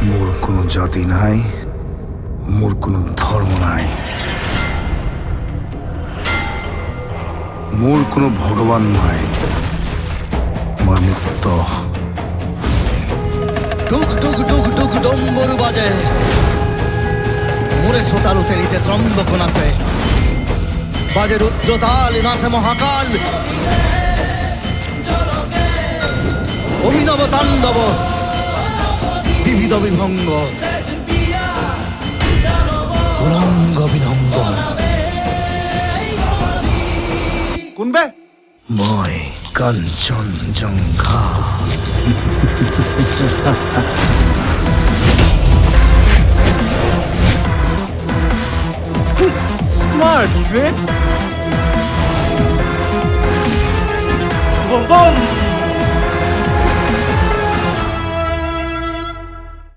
মোর কোনো জাতি নাই, মোর কোনো ধর্ম নাই, মোর কোনো ভগবান নাই, মই মুক্ত। ডুক ডুক ডুক ডুক ডম্বরু বাজে, মোরে সোতারু তেলিতে ত্রম্বক নাচে, বাজে রুদ্রতাল নাচে মহাকাল, অভিনব তাণ্ডব বিবিধ বিভঙ্গ, উলঙ্গ বিলঙ্গ। কোনবে? মই কাঞ্চনজঙ্ঘা। স্মার্ট রে।